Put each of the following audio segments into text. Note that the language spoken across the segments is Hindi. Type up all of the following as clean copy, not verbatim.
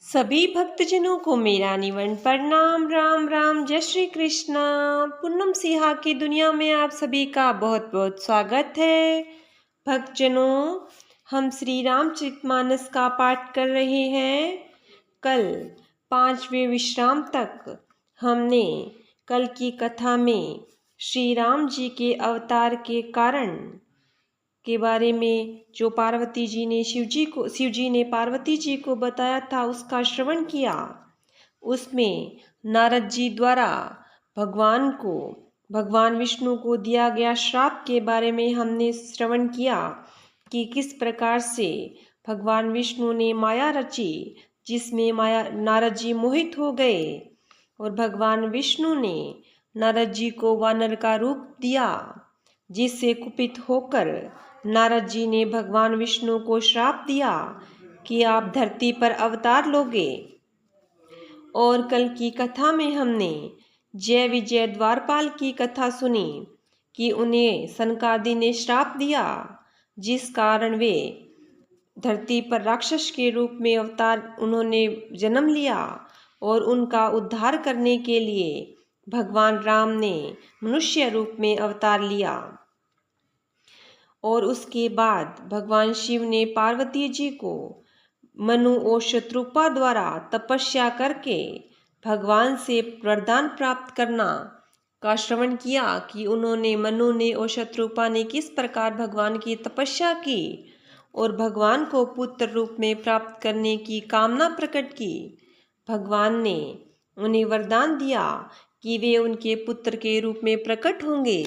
सभी भक्तजनों को मेरा निवन प्रणाम। राम राम, जय श्री कृष्णा। पूनम सिहा की दुनिया में आप सभी का बहुत बहुत स्वागत है। भक्तजनों, हम श्री रामचरितमानस का पाठ कर रहे हैं। कल 5वें विश्राम तक हमने कल की कथा में श्री राम जी के अवतार के कारण के बारे में जो पार्वती जी ने शिव जी ने पार्वती जी को बताया था, उसका श्रवण किया। उसमें नारद जी द्वारा भगवान विष्णु को दिया गया श्राप के बारे में हमने श्रवण किया कि किस प्रकार से भगवान विष्णु ने माया रची, जिसमें माया नारद जी मोहित हो गए और भगवान विष्णु ने नारद जी को वानर का रूप दिया, जिससे कुपित होकर नारद जी ने भगवान विष्णु को श्राप दिया कि आप धरती पर अवतार लोगे। और कल की कथा में हमने जय विजय द्वारपाल की कथा सुनी कि उन्हें सनकादि ने श्राप दिया, जिस कारण वे धरती पर राक्षस के रूप में अवतार उन्होंने जन्म लिया और उनका उद्धार करने के लिए भगवान राम ने मनुष्य रूप में अवतार लिया। और उसके बाद भगवान शिव ने पार्वती जी को मनु और शत्रुपा द्वारा तपस्या करके भगवान से वरदान प्राप्त करना का श्रवण किया कि उन्होंने मनु ने और शत्रुपा ने किस प्रकार भगवान की तपस्या की और भगवान को पुत्र रूप में प्राप्त करने की कामना प्रकट की। भगवान ने उन्हें वरदान दिया कि वे उनके पुत्र के रूप में प्रकट होंगे।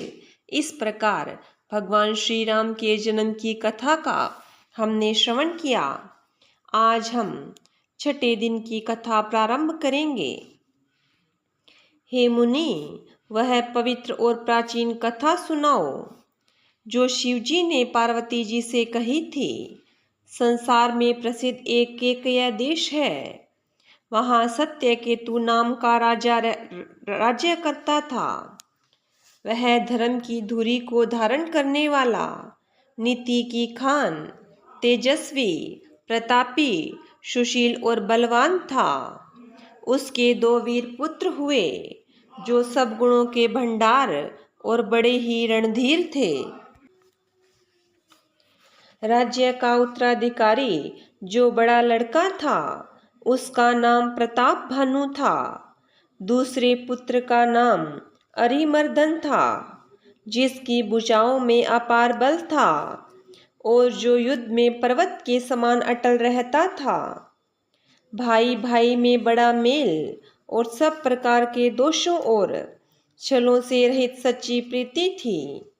इस प्रकार भगवान श्री राम के जन्म की कथा का हमने श्रवण किया। आज हम छठे दिन की कथा प्रारंभ करेंगे। हे मुनि, वह पवित्र और प्राचीन कथा सुनाओ जो शिव जी ने पार्वती जी से कही थी। संसार में प्रसिद्ध एक केकया देश है। वहाँ सत्यकेतु नाम का राजा राज्य करता था। वह धर्म की धुरी को धारण करने वाला, नीति की खान, तेजस्वी, प्रतापी, सुशील और बलवान था। उसके 2 वीर पुत्र हुए जो सब गुणों के भंडार और बड़े ही रणधीर थे। राज्य का उत्तराधिकारी जो बड़ा लड़का था, उसका नाम प्रताप भानु था। दूसरे पुत्र का नाम अरिमर्दन था, जिसकी भुजाओं में अपार बल था और जो युद्ध में पर्वत के समान अटल रहता था। भाई भाई में बड़ा मेल और सब प्रकार के दोषों और छलों से रहित सच्ची प्रीति थी।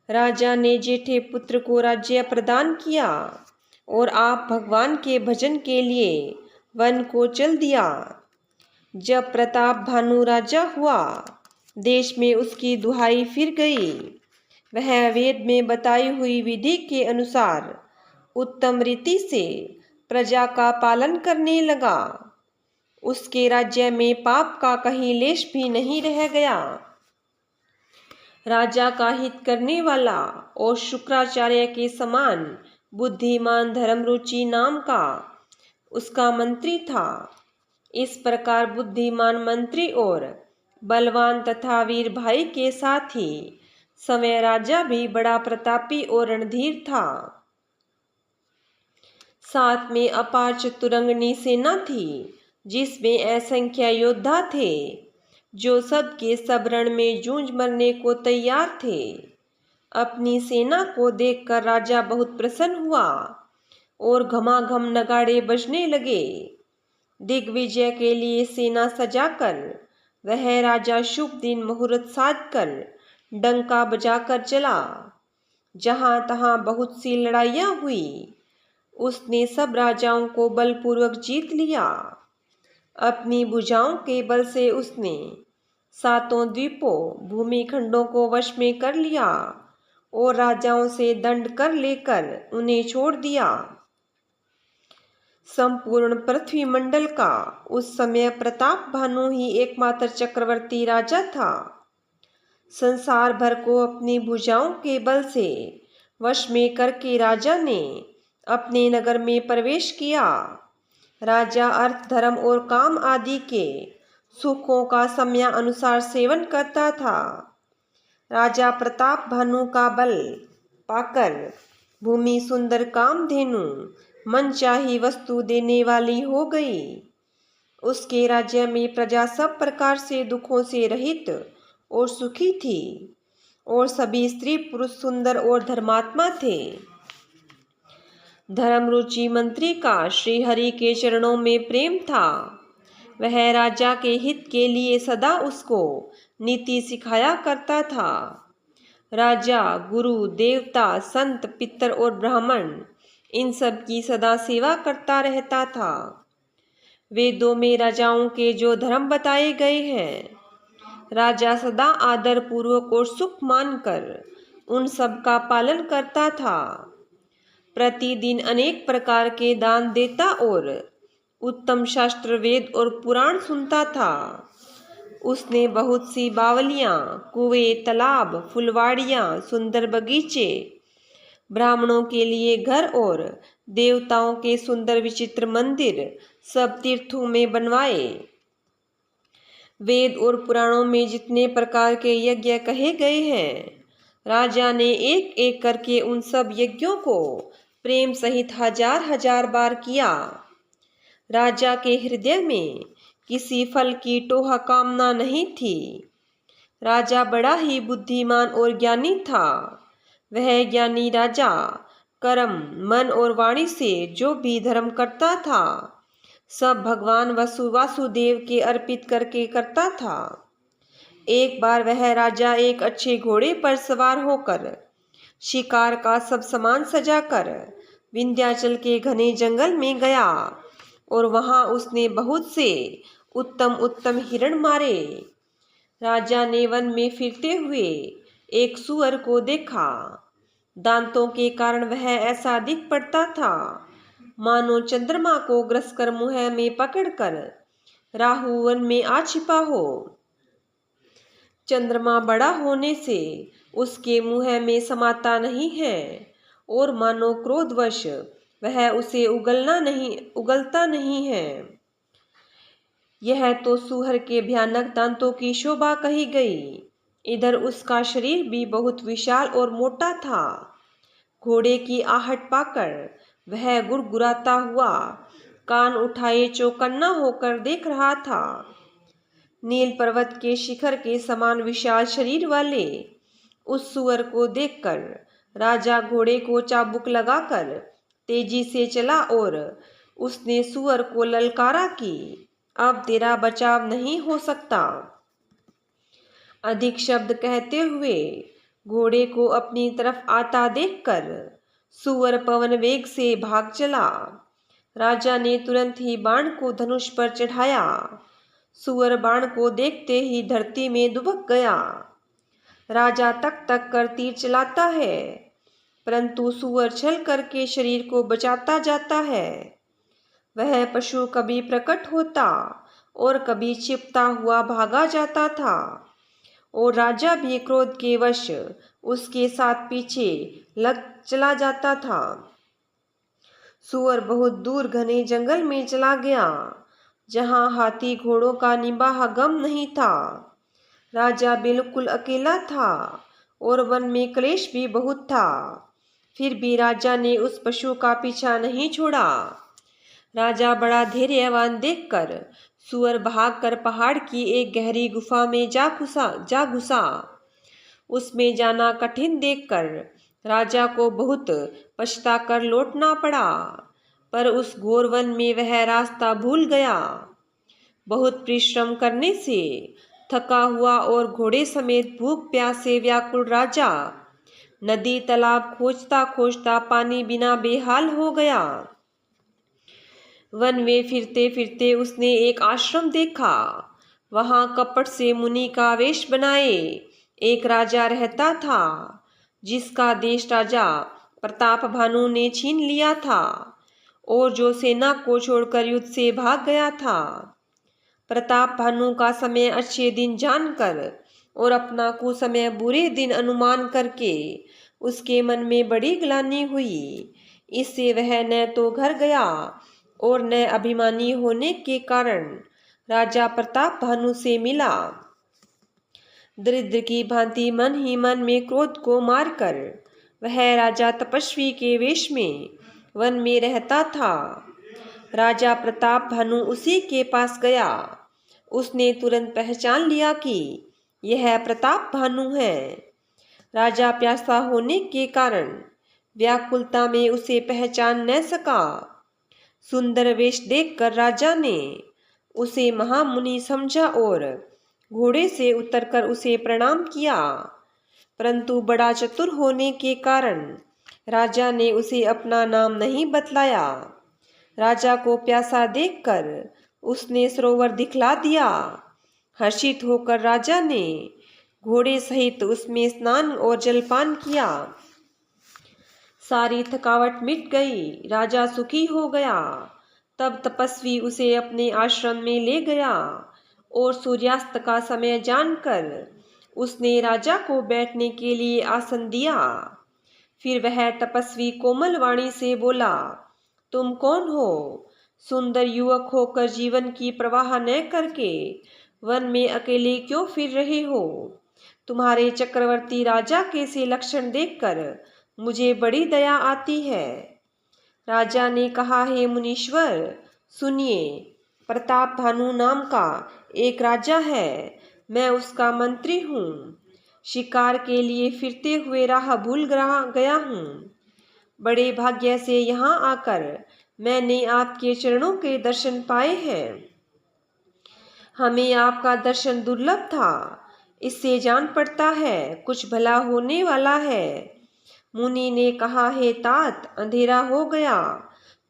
राजा ने जेठे पुत्र को राज्य प्रदान किया और आप भगवान के भजन के लिए वन को चल दिया। जब प्रताप भानु राजा हुआ, देश में उसकी दुहाई फिर गई। वह वेद में बताई हुई विधि के अनुसार उत्तम रीति से प्रजा का पालन करने लगा। उसके राज्य में पाप का कहीं लेश भी नहीं रह गया। राजा का हित करने वाला और शुक्राचार्य के समान बुद्धिमान धर्मरुचि नाम का उसका मंत्री था। इस प्रकार बुद्धिमान मंत्री और बलवान तथा वीर भाई के साथ ही समय राजा भी बड़ा प्रतापी और रणधीर था। साथ में अपार चतुरंगनी सेना थी, जिसमें असंख्य योद्धा थे जो सब के सब रण में जूझ मरने को तैयार थे। अपनी सेना को देखकर राजा बहुत प्रसन्न हुआ और घमाघम नगाड़े बजने लगे। दिग्विजय के लिए सेना सजाकर वह राजा शुभ दिन मुहूर्त साध कर डंका बजाकर चला। जहाँ तहाँ बहुत सी लड़ाइयाँ हुई। उसने सब राजाओं को बलपूर्वक जीत लिया। अपनी भुजाओं के बल से उसने 7 द्वीपों भूमिखंडों को वश में कर लिया और राजाओं से दंड कर लेकर उन्हें छोड़ दिया। संपूर्ण पृथ्वी मंडल का उस समय प्रताप भानु ही एकमात्र चक्रवर्ती राजा था। संसार भर को अपनी भुजाओं के बल से वश में करके राजा ने अपने नगर में प्रवेश किया। राजा अर्थ, धर्म और काम आदि के सुखों का समयानुसार सेवन करता था। राजा प्रताप भानु का बल पाकर भूमि सुंदर कामधेनु मनचाही वस्तु देने वाली हो गई। उसके राज्य में प्रजा सब प्रकार से दुखों से रहित और सुखी थी और सभी स्त्री पुरुष सुंदर और धर्मात्मा थे। धर्म रुचि मंत्री का श्री हरि के चरणों में प्रेम था। वह राजा के हित के लिए सदा उसको नीति सिखाया करता था। राजा, गुरु, देवता, संत, पितर और ब्राह्मण इन सब की सदा सेवा करता रहता था। वेदों में राजाओं के जो धर्म बताए गए हैं, राजा सदा आदर पूर्वक और सुख मानकर उन सब का पालन करता था। प्रतिदिन अनेक प्रकार के दान देता और उत्तम शास्त्र, वेद और पुराण सुनता था। उसने बहुत सी बावलियां, कुएं, तालाब, फुलवाड़ियां, सुंदर बगीचे, ब्राह्मणों के लिए घर और देवताओं के सुंदर विचित्र मंदिर सब तीर्थों में बनवाए। वेद और पुराणों में जितने प्रकार के यज्ञ कहे गए हैं, राजा ने एक एक करके उन सब यज्ञों को प्रेम सहित हजार हजार बार किया। राजा के हृदय में किसी फल की टोह कामना नहीं थी। राजा बड़ा ही बुद्धिमान और ज्ञानी था। वह ज्ञानी राजा कर्म, मन और वाणी से जो भी धर्म करता था, सब भगवान वासुदेव के अर्पित करके करता था। एक बार वह राजा एक अच्छे घोड़े पर सवार होकर शिकार का सब सामान सजाकर विंध्याचल के घने जंगल में गया और वहां उसने बहुत से उत्तम उत्तम हिरण मारे। राजा ने वन में फिरते हुए एक सुअर को देखा। दांतों के कारण वह ऐसा दिख पड़ता था मानो चंद्रमा को ग्रस कर मुंह में पकड़कर राहु वन में आ छिपा हो। चंद्रमा बड़ा होने से उसके मुंह में समाता नहीं है और मानो क्रोधवश वह उसे उगलता नहीं है। यह तो सूअर के भयानक दांतों की शोभा कही गई। इधर उसका शरीर भी बहुत विशाल और मोटा था। घोड़े की आहट पाकर वह गुरगुराता हुआ कान उठाए चौकन्ना होकर देख रहा था। नील पर्वत के शिखर के समान विशाल शरीर वाले उस सूअर को देखकर राजा घोड़े को चाबुक लगाकर तेजी से चला और उसने सूअर को ललकारा कि अब तेरा बचाव नहीं हो सकता। अधिक शब्द कहते हुए घोड़े को अपनी तरफ आता देखकर सूअर पवन वेग से भाग चला। राजा ने तुरंत ही बाण को धनुष पर चढ़ाया। सूअर बाण को देखते ही धरती में दुबक गया। राजा तक तक कर तीर चलाता है, परंतु सूअर छल करके शरीर को बचाता जाता है। वह पशु कभी प्रकट होता और कभी छिपता हुआ भागा जाता था और राजा भी क्रोध के वश उसके साथ पीछे लग चला जाता था। सूअर बहुत दूर घने जंगल में चला गया, जहां हाथी घोड़ों का निबाह गम नहीं था। राजा बिल्कुल अकेला था और वन में क्लेश भी बहुत था। फिर भी राजा ने उस पशु का पीछा नहीं छोड़ा। राजा बड़ा धैर्यवान देखकर सूअर भागकर पहाड़ की एक गहरी गुफा में जा घुसा। उसमें जाना कठिन देखकर राजा को बहुत पछताकर लौटना पड़ा, पर उस घोर वन में वह रास्ता भूल गया। बहुत परिश्रम करने से थका हुआ और घोड़े समेत भूख प्यास से व्याकुल राजा नदी तालाब खोजता खोजता पानी बिना बेहाल हो गया। वन में फिरते फिरते उसने एक आश्रम देखा। वहां कपट से मुनि का वेश बनाए एक राजा रहता था, जिसका देश राजा प्रताप भानु ने छीन लिया था और जो सेना को छोड़कर युद्ध से भाग गया था। प्रताप भानु का समय अच्छे दिन जानकर और अपना कुसमय बुरे दिन अनुमान करके उसके मन में बड़ी ग्लानि हुई। इससे वह न तो घर गया और न अभिमानी होने के कारण राजा प्रताप भानु से मिला। दरिद्र की भांति मन ही मन में क्रोध को मारकर वह राजा तपस्वी के वेश में वन में रहता था। राजा प्रताप भानु उसी के पास गया। उसने तुरंत पहचान लिया कि यह प्रताप भानु है। राजा प्यासा होने के कारण व्याकुलता में उसे पहचान न सका। सुंदर वेश देखकर राजा ने उसे महामुनि समझा और घोड़े से उतरकर उसे प्रणाम किया, परंतु बड़ा चतुर होने के कारण राजा ने उसे अपना नाम नहीं बतलाया। राजा को प्यासा देखकर उसने सरोवर दिखला दिया। हर्षित होकर राजा ने घोड़े सहित उसमें स्नान और जलपान किया। सारी थकावट मिट गई। राजा सुखी हो गया। तब तपस्वी उसे अपने आश्रम में ले गया और सूर्यास्त का समय जानकर उसने राजा को बैठने के लिए आसन दिया। फिर वह तपस्वी कोमल वाणी से बोला, तुम कौन हो? सुंदर युवक होकर जीवन की परवाह न करके वन में अकेले क्यों फिर रहे हो? तुम्हारे चक्रवर्ती राजा के से लक्षण देखकर मुझे बड़ी दया आती है। राजा ने कहा, हे मुनीश्वर, सुनिए, प्रताप भानु नाम का एक राजा है। मैं उसका मंत्री हूँ। शिकार के लिए फिरते हुए राह भूल गया हूँ। बड़े भाग्य से यहाँ आकर मैंने आपके चरणों के दर्शन पाए हैं। हमें आपका दर्शन दुर्लभ था। इससे जान पड़ता है कुछ भला होने वाला है। मुनि ने कहा, हे तात, अंधेरा हो गया।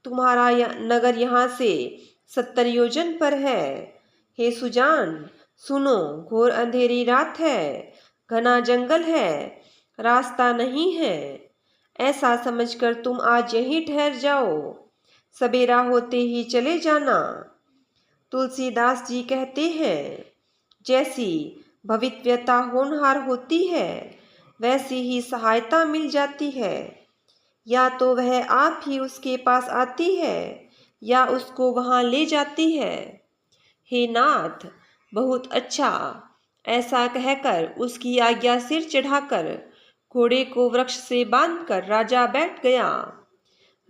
तुम्हारा नगर यहाँ से 70 योजन पर है। हे सुजान, सुनो, घोर अंधेरी रात है, घना जंगल है, रास्ता नहीं है। ऐसा समझकर तुम आज यहीं ठहर जाओ, सवेरा होते ही चले जाना। तुलसीदास जी कहते हैं, जैसी भविष्यता होनहार होती है वैसी ही सहायता मिल जाती है। या तो वह आप ही उसके पास आती है या उसको वहाँ ले जाती है। हे नाथ, बहुत अच्छा। ऐसा कहकर उसकी आज्ञा सिर चढ़ाकर घोड़े को वृक्ष से बांधकर राजा बैठ गया।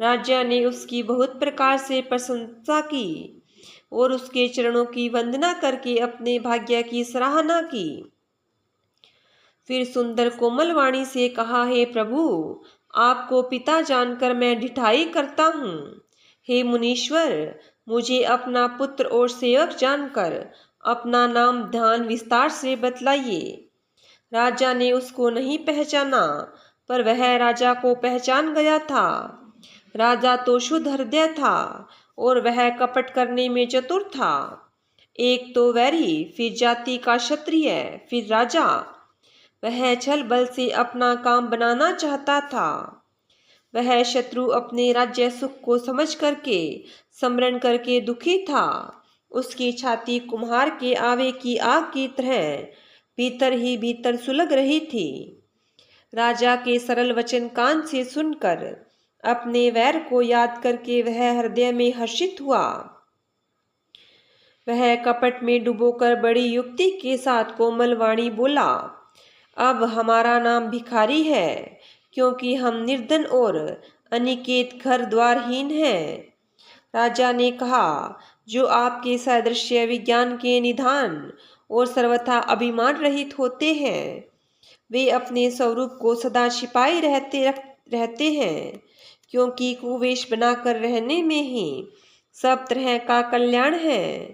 राजा ने उसकी बहुत प्रकार से प्रशंसा की और उसके चरणों की वंदना करके अपने भाग्य की सराहना की। फिर सुंदर कोमल वाणी से कहा, हे प्रभु, आपको पिता जानकर मैं ढिठाई करता हूँ। हे मुनीश्वर, मुझे अपना पुत्र और सेवक जानकर अपना नाम ध्यान विस्तार से बतलाइए। राजा ने उसको नहीं पहचाना, पर वह राजा को पहचान गया था। राजा तो शुद्ध हृदय था और वह कपट करने में चतुर था। एक तो वैरी, फिर जाति का क्षत्रिय, फिर राजा। वह छल बल से अपना काम बनाना चाहता था। वह शत्रु अपने राज्य सुख को समझ करके स्मरण करके दुखी था। उसकी छाती कुम्हार के आवे की आग की तरह भीतर ही भीतर सुलग रही थी। राजा के सरल वचन कान से सुनकर अपने वैर को याद करके वह हृदय में हर्षित हुआ। वह कपट में डुबोकर बड़ी युक्ति के साथ कोमल वाणी बोला, अब हमारा नाम भिखारी है, क्योंकि हम निर्धन और अनिकेत घर द्वारहीन हैं। राजा ने कहा, जो आपके सदृश्य विज्ञान के निधान और सर्वथा अभिमान रहित होते हैं, वे अपने स्वरूप को सदा छिपाए रहते हैं, क्योंकि कुवेश बनाकर रहने में ही सब तरह का कल्याण है।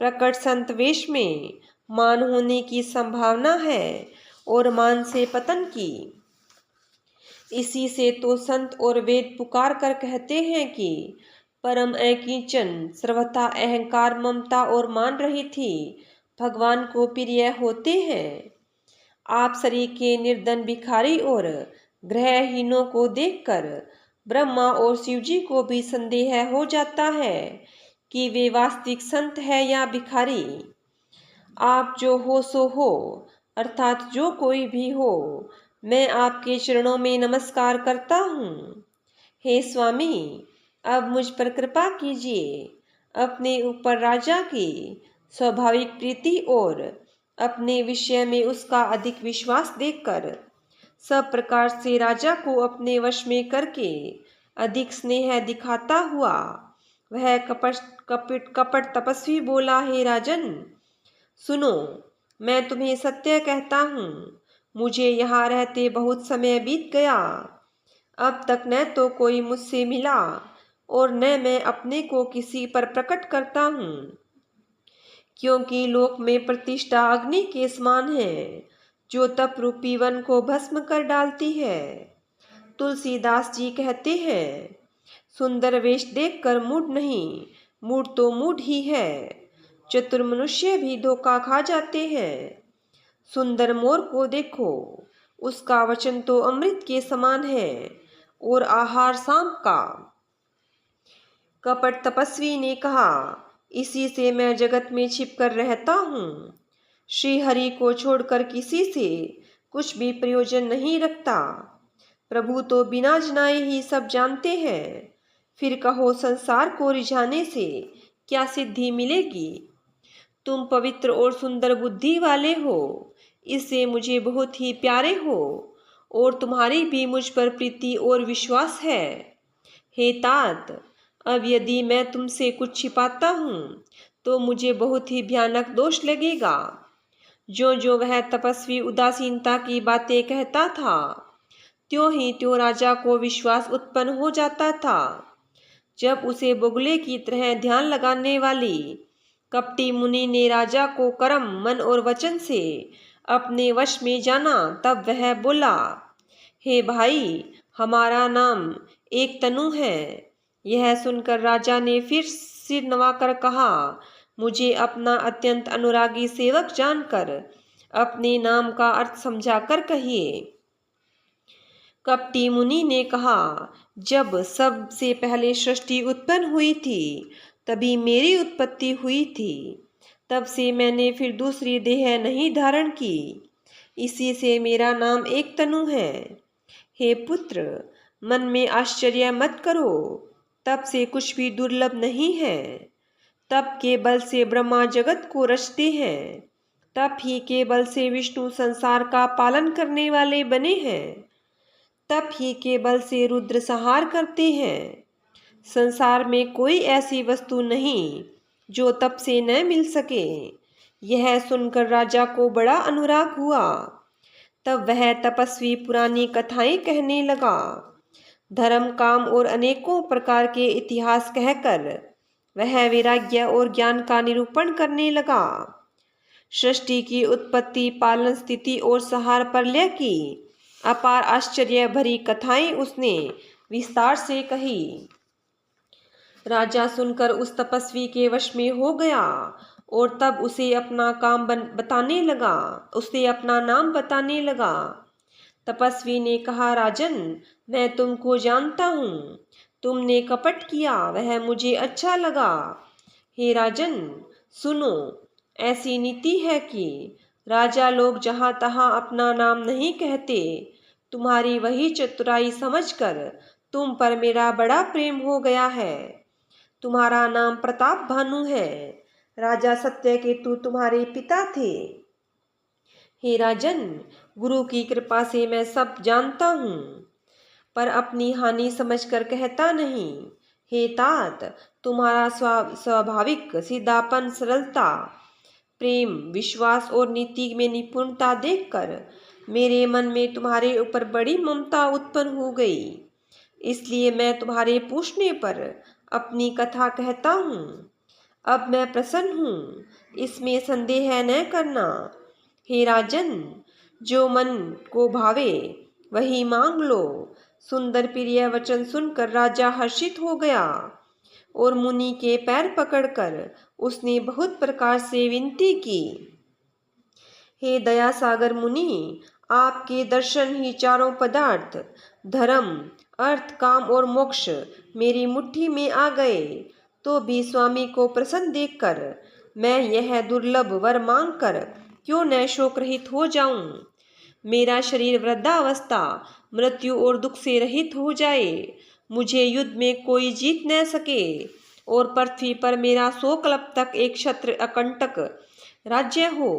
प्रकट संत वेश में मान होने की संभावना है और मान से पतन की। इसी से तो संत और वेद पुकार कर कहते हैं कि परम अकिंचन, सर्वथा अहंकार, ममता और मान रहित ही भगवान को प्रिय होते हैं। आप शरीर के निर्धन भिखारी और ग्रहहीनों को देखकर ब्रह्मा और शिव जी को भी संदेह हो जाता है कि वे वास्तविक संत है या भिखारी। आप जो हो सो हो, अर्थात जो कोई भी हो, मैं आपके चरणों में नमस्कार करता हूँ। हे स्वामी, अब मुझ पर कृपा कीजिए। अपने ऊपर राजा की स्वाभाविक प्रीति और अपने विषय में उसका अधिक विश्वास देखकर सब प्रकार से राजा को अपने वश में करके अधिक स्नेह दिखाता हुआ वह कपट तपस्वी बोला, हे राजन, सुनो, मैं तुम्हें सत्य कहता हूँ, मुझे यहाँ रहते बहुत समय बीत गया। अब तक न तो कोई मुझसे मिला और न मैं अपने को किसी पर प्रकट करता हूँ, क्योंकि लोक में प्रतिष्ठा अग्नि के समान है जो तप रूपी वन को भस्म कर डालती है। तुलसीदास जी कहते हैं, सुंदर वेश देखकर मूड नहीं, मूड तो मूड ही है। चतुर मनुष्य भी धोखा खा जाते हैं। सुंदर मोर को देखो, उसका वचन तो अमृत के समान है और आहार सांप का। कपट तपस्वी ने कहा, इसी से मैं जगत में छिपकर रहता हूँ। श्री हरि को छोड़कर किसी से कुछ भी प्रयोजन नहीं रखता। प्रभु तो बिना जनाए ही सब जानते हैं। फिर कहो, संसार को रिझाने से क्या सिद्धि मिलेगी? तुम पवित्र और सुंदर बुद्धि वाले हो, इससे मुझे बहुत ही प्यारे हो और तुम्हारी भी मुझ पर प्रीति और विश्वास है। हे तात, अब यदि मैं तुमसे कुछ छिपाता हूँ तो मुझे बहुत ही भयानक दोष लगेगा। जो जो वह तपस्वी उदासीनता की बातें कहता था, त्यों ही त्यों राजा को विश्वास उत्पन्न हो जाता था। जब उसे बगुले की तरह ध्यान लगाने वाली कपटी मुनि ने राजा को कर्म, मन और वचन से अपने वश में जाना, तब वह बोला, हे भाई, हमारा नाम एक तनु है। यह सुनकर राजा ने फिर सिर नवाकर कहा, मुझे अपना अत्यंत अनुरागी सेवक जानकर अपने नाम का अर्थ समझाकर कहिए। कपटी मुनि ने कहा, जब सबसे पहले सृष्टि उत्पन्न हुई थी तभी मेरी उत्पत्ति हुई थी। तब से मैंने फिर दूसरी देह नहीं धारण की, इसी से मेरा नाम एक तनु है। हे पुत्र, मन में आश्चर्य मत करो, तप से कुछ भी दुर्लभ नहीं है। तप के बल से ब्रह्मा जगत को रचते हैं, तप ही के बल से विष्णु संसार का पालन करने वाले बने हैं, तप ही के बल से रुद्र संहार करते हैं। संसार में कोई ऐसी वस्तु नहीं जो तप से न मिल सके। यह सुनकर राजा को बड़ा अनुराग हुआ। तब वह तपस्वी पुरानी कथाएं कहने लगा। धर्म, काम और अनेकों प्रकार के इतिहास कहकर वह वैराग्य और ज्ञान का निरूपण करने लगा। सृष्टि की उत्पत्ति, पालन, स्थिति और संहार प्रलय की अपार आश्चर्य भरी कथाएं उसने विस्तार से कही। राजा सुनकर उस तपस्वी के वश में हो गया और तब उसे अपना नाम बताने लगा। तपस्वी ने कहा, राजन, मैं तुमको जानता हूँ, तुमने कपट किया, वह मुझे अच्छा लगा। हे राजन, सुनो, ऐसी नीति है कि राजा लोग जहाँ तहाँ अपना नाम नहीं कहते। तुम्हारी वही चतुराई समझकर तुम पर मेरा बड़ा प्रेम हो गया है। तुम्हारा नाम प्रताप भानु है। राजा सत्यकेतु तुम्हारे पिता थे। हे राजन, गुरु की कृपा से मैं सब जानता हूँ, पर अपनी हानि समझकर कहता नहीं। हे तात, तुम्हारा स्वाभाविक सीधापन, सरलता, प्रेम, विश्वास और नीति में निपुणता देखकर मेरे मन में तुम्हारे ऊपर बड़ी ममता उत्पन्न हो गई। इसलिए मैं तुम्हारे पूछने पर अपनी कथा कहता हूँ। अब मैं प्रसन्न हूँ, इसमें संदेह न करना। हे राजन, जो मन को भावे वही मांग लो। सुंदर प्रिय वचन सुनकर राजा हर्षित हो गया और मुनि के पैर पकड़कर उसने बहुत प्रकार से विनती की। हे दया सागर मुनि, आपके दर्शन ही चारों पदार्थ, धर्म, अर्थ, काम और मोक्ष मेरी मुट्ठी में आ गए, तो भी स्वामी को प्रसन्न देखकर मैं यह दुर्लभ वर मांगकर क्यों न शोक रहित हो जाऊं। मेरा शरीर वृद्धावस्था, मृत्यु और दुख से रहित हो जाए मुझे युद्ध में कोई जीत न सके और पृथ्वी पर मेरा 100 कल्प तक एक क्षत्र अकंटक राज्य हो।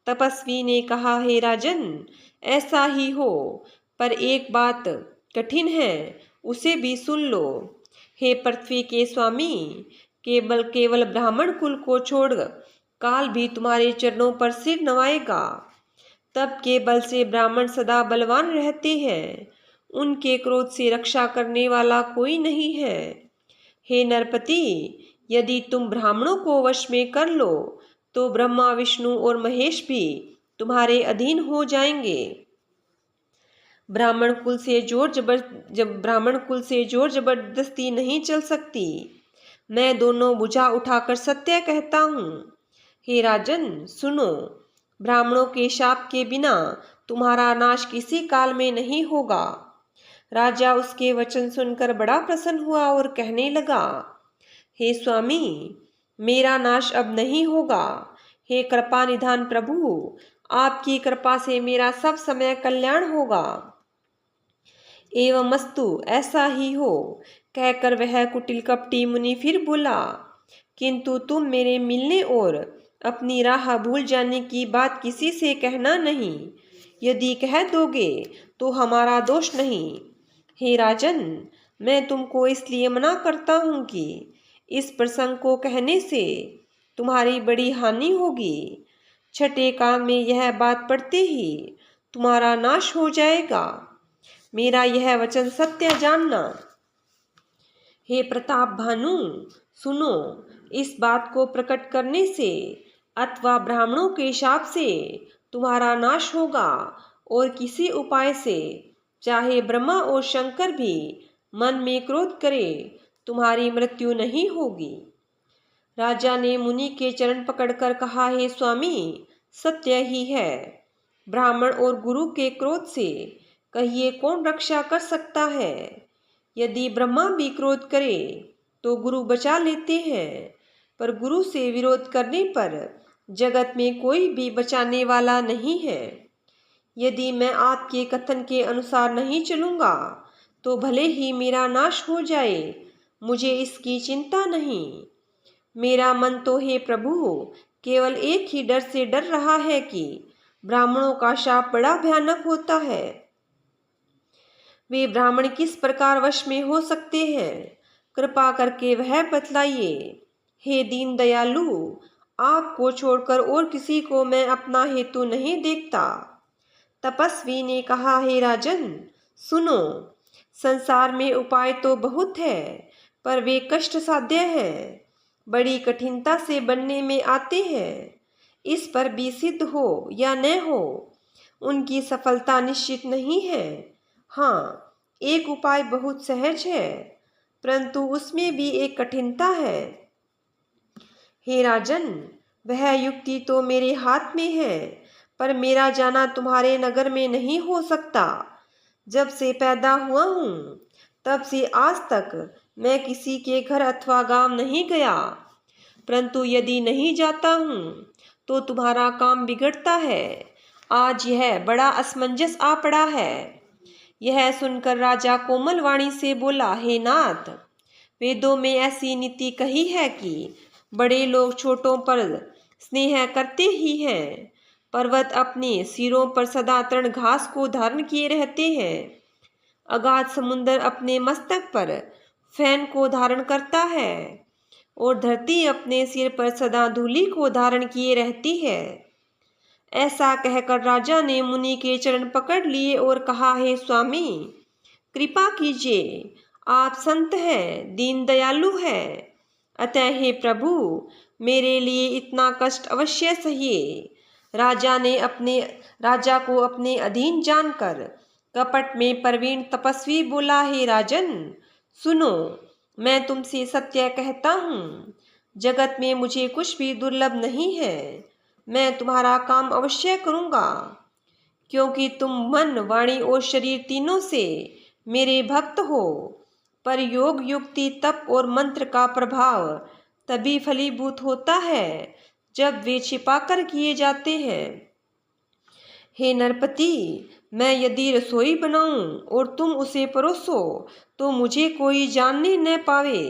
तपस्वी ने कहा, हे राजन, ऐसा ही हो, पर एक बात कठिन है, उसे भी सुन लो। हे पृथ्वी के स्वामी, केवल ब्राह्मण कुल को छोड़ काल भी तुम्हारे चरणों पर सिर नवाएगा। तप के बल से ब्राह्मण सदा बलवान रहते हैं, उनके क्रोध से रक्षा करने वाला कोई नहीं है। हे नरपति, यदि तुम ब्राह्मणों को वश में कर लो तो ब्रह्मा, विष्णु और महेश भी तुम्हारे अधीन हो जाएंगे। ब्राह्मण कुल से जोर जबरदस्ती नहीं चल सकती। मैं दोनों भुजा उठाकर सत्य कहता हूँ। हे राजन, सुनो, ब्राह्मणों के शाप के बिना तुम्हारा नाश किसी काल में नहीं होगा। राजा उसके वचन सुनकर बड़ा प्रसन्न हुआ और कहने लगा, हे स्वामी, मेरा नाश अब नहीं होगा। हे कृपा निधान प्रभु, आपकी कृपा से मेरा सब समय कल्याण होगा। एवमस्तु, ऐसा ही हो, कहकर वह कुटिल कपटी मुनि फिर बोला, किंतु तुम मेरे मिलने और अपनी राह भूल जाने की बात किसी से कहना नहीं। यदि कह दोगे तो हमारा दोष नहीं। हे राजन, मैं तुमको इसलिए मना करता हूँ कि इस प्रसंग को कहने से तुम्हारी बड़ी हानि होगी। छठे काल में यह बात पढ़ते ही तुम्हारा नाश हो जाएगा। मेरा यह वचन सत्य जानना। हे प्रताप भानु, सुनो, इस बात को प्रकट करने से अथवा ब्राह्मणों के शाप से तुम्हारा नाश होगा और किसी उपाय से, चाहे ब्रह्मा और शंकर भी मन में क्रोध करे, तुम्हारी मृत्यु नहीं होगी। राजा ने मुनि के चरण पकड़कर कहा, हे स्वामी, सत्य ही है। ब्राह्मण और गुरु के क्रोध से कहिए कौन रक्षा कर सकता है। यदि ब्रह्मा भी क्रोध करे तो गुरु बचा लेते हैं, पर गुरु से विरोध करने पर जगत में कोई भी बचाने वाला नहीं है। यदि मैं आपके कथन के अनुसार नहीं चलूँगा तो भले ही मेरा नाश हो जाए, मुझे इसकी चिंता नहीं। मेरा मन तो हे प्रभु केवल एक ही डर से डर रहा है कि ब्राह्मणों का शाप बड़ा भयानक होता है। वे ब्राह्मण किस प्रकार वश में हो सकते हैं, कृपा करके वह बतलाइए। हे दीन दयालु, आपको छोड़कर और किसी को मैं अपना हेतु नहीं देखता। तपस्वी ने कहा, हे राजन, सुनो, संसार में उपाय तो बहुत है, पर वे कष्ट साध्य हैं, बड़ी कठिनता से बनने में आते हैं। इस पर भी सिद्ध हो या न हो, उनकी सफलता निश्चित नहीं है। हाँ, एक उपाय बहुत सहज है, परंतु उसमें भी एक कठिनता है। हे राजन, वह युक्ति तो मेरे हाथ में है, पर मेरा जाना तुम्हारे नगर में नहीं हो सकता। जब से पैदा हुआ हूँ तब से आज तक मैं किसी के घर अथवा गांव नहीं गया, परंतु यदि नहीं जाता हूँ तो तुम्हारा काम बिगड़ता है। आज यह बड़ा असमंजस आ पड़ा है। यह सुनकर राजा कोमल वाणी से बोला, हे नाथ, वेदों में ऐसी नीति कही है कि बड़े लोग छोटों पर स्नेह करते ही हैं। पर्वत अपने सिरों पर सदा तृण घास को धारण किए रहते हैं। अगाध समुद्र अपने मस्तक पर फैन को धारण करता है और धरती अपने सिर पर सदा धूलि को धारण किए रहती है। ऐसा कहकर राजा ने मुनि के चरण पकड़ लिए और कहा, हे स्वामी, कृपा कीजिए, आप संत हैं, दीन दयालु हैं, अतः हे प्रभु, मेरे लिए इतना कष्ट अवश्य सहिए। राजा को अपने अधीन जानकर कपट में प्रवीण तपस्वी बोला, हे राजन, सुनो, मैं तुमसे सत्य कहता हूँ, जगत में मुझे कुछ भी दुर्लभ नहीं है। मैं तुम्हारा काम अवश्य करूँगा, क्योंकि तुम मन, वाणी और शरीर तीनों से मेरे भक्त हो। पर योग, युक्ति, तप और मंत्र का प्रभाव तभी फलीभूत होता है जब वे छिपाकर किए जाते हैं। हे नरपति, मैं यदि रसोई बनाऊं और तुम उसे परोसो तो मुझे कोई जानने न पावे,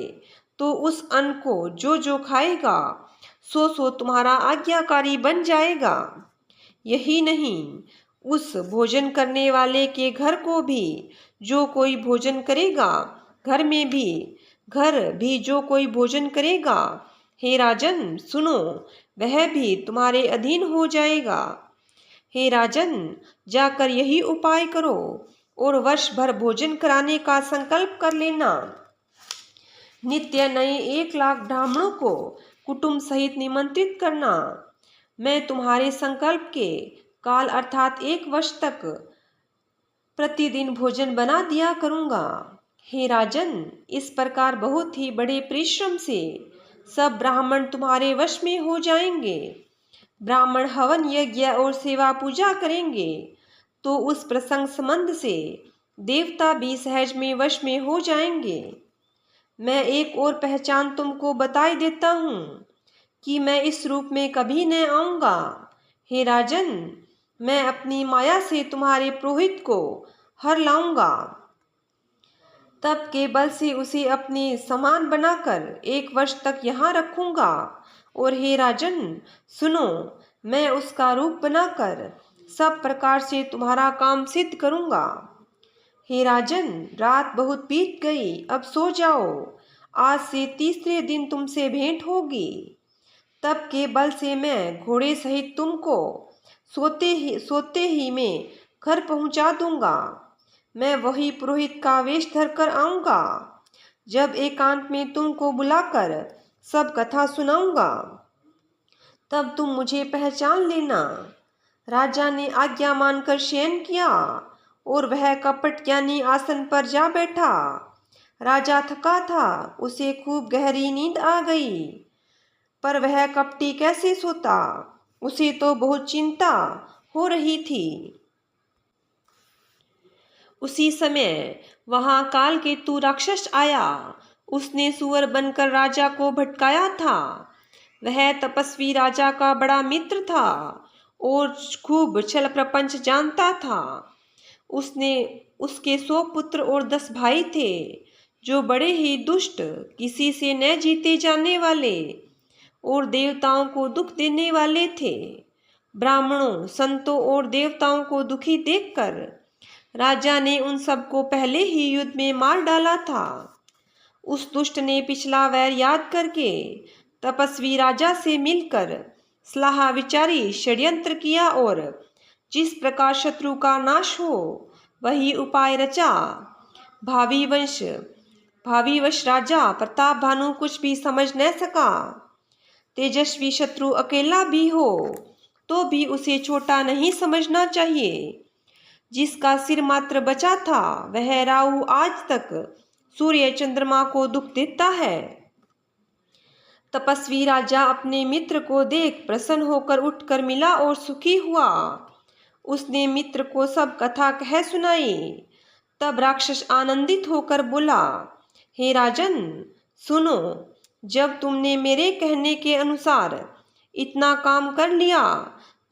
तो उस अन्न को जो जो खाएगा सो सो तुम्हारा आज्ञाकारी बन जाएगा। यही नहीं, उस भोजन करने वाले के घर को भी जो कोई भोजन करेगा, घर भी जो कोई भोजन करेगा, हे राजन सुनो, वह भी तुम्हारे अधीन हो जाएगा। हे राजन, जाकर यही उपाय करो और वर्ष भर भोजन कराने का संकल्प कर लेना। नित्य नए 1,00,000 ब्राह्मणों को कुटुंब सहित निमंत्रित करना। मैं तुम्हारे संकल्प के काल अर्थात 1 वर्ष तक प्रतिदिन भोजन बना दिया करूँगा। हे राजन, इस प्रकार बहुत ही बड़े परिश्रम से सब ब्राह्मण तुम्हारे वश में हो जाएंगे। ब्राह्मण हवन यज्ञ और सेवा पूजा करेंगे तो उस प्रसंग संबंध से देवता भी सहज में वश में हो जाएंगे। मैं एक और पहचान तुमको बताई देता हूँ कि मैं इस रूप में कभी न आऊँगा। हे राजन, मैं अपनी माया से तुम्हारे पुरोहित को हर लाऊंगा, तब के बल से उसे अपने समान बनाकर 1 वर्ष तक यहाँ रखूंगा। और हे राजन सुनो, मैं उसका रूप बनाकर सब प्रकार से तुम्हारा काम सिद्ध करूंगा। हे राजन, रात बहुत बीत गई, अब सो जाओ। आज से तीसरे दिन तुमसे भेंट होगी। तब के बल से मैं घोड़े सहित तुमको सोते ही मैं घर पहुंचा दूंगा। मैं वही पुरोहित का वेश धरकर आऊंगा। जब एकांत में तुमको बुलाकर सब कथा सुनाऊंगा, तब तुम मुझे पहचान लेना। राजा ने आज्ञा मानकर शयन किया और वह कपट ज्ञानी आसन पर जा बैठा। राजा थका था, उसे खूब गहरी नींद आ गई, पर वह कपटी कैसे सोता, उसे तो बहुत चिंता हो रही थी। उसी समय वहां कालकेतु राक्षस आया। उसने सुअर बनकर राजा को भटकाया था। वह तपस्वी राजा का बड़ा मित्र था और खूब छल प्रपंच जानता था। उसके 100 पुत्र और 10 भाई थे, जो बड़े ही दुष्ट, किसी से न जीते जाने वाले और देवताओं को दुख देने वाले थे। ब्राह्मणों, संतों और देवताओं को दुखी देखकर राजा ने उन सबको पहले ही युद्ध में मार डाला था। उस दुष्ट ने पिछला वैर याद करके तपस्वी राजा से मिलकर सलाह विचारी षड्यंत्र किया और जिस प्रकार शत्रु का नाश हो वही उपाय रचा। भावी वश राजा प्रताप भानु कुछ भी समझ न सका। तेजस्वी शत्रु अकेला भी हो तो भी उसे छोटा नहीं समझना चाहिए। जिसका सिर मात्र बचा था वह राहु आज तक सूर्य चंद्रमा को दुख देता है। तपस्वी राजा अपने मित्र को देख प्रसन्न होकर उठकर मिला और सुखी हुआ। उसने मित्र को सब कथा कह सुनाई। तब राक्षस आनंदित होकर बोला, हे राजन सुनो, जब तुमने मेरे कहने के अनुसार इतना काम कर लिया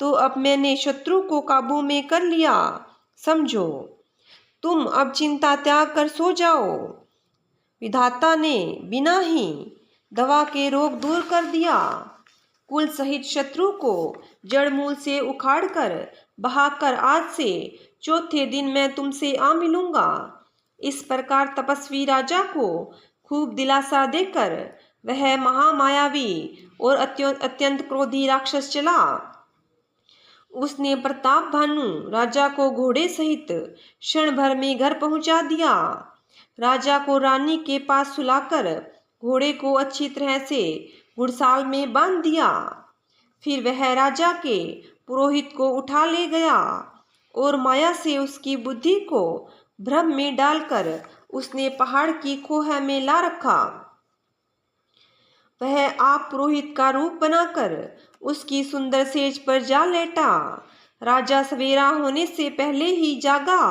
तो अब मैंने शत्रु को काबू में कर लिया समझो। तुम अब चिंता त्याग कर सो जाओ। विधाता ने बिना ही दवा के रोग दूर कर दिया। कुल सहित शत्रु को जड़ मूल से उखाड़कर बहाकर आज से चौथे दिन मैं तुमसे आ मिलूंगा। इस प्रकार तपस्वी राजा को खूब दिलासा देकर वह महामायावी और अत्यंत क्रोधी राक्षस चला। उसने प्रताप भानु राजा को घोड़े सहित क्षण भर में घर पहुंचा दिया। राजा को रानी के पास सुलाकर घोड़े को अच्छी तरह से घुड़साल में बांध दिया। फिर वह राजा के पुरोहित को उठा ले गया और माया से उसकी बुद्धि को भ्रम में डालकर उसने पहाड़ की खोह में ला रखा। वह आप पुरोहित का रूप बनाकर उसकी सुंदर सेज पर जा लेटा। राजा सवेरा होने से पहले ही जागा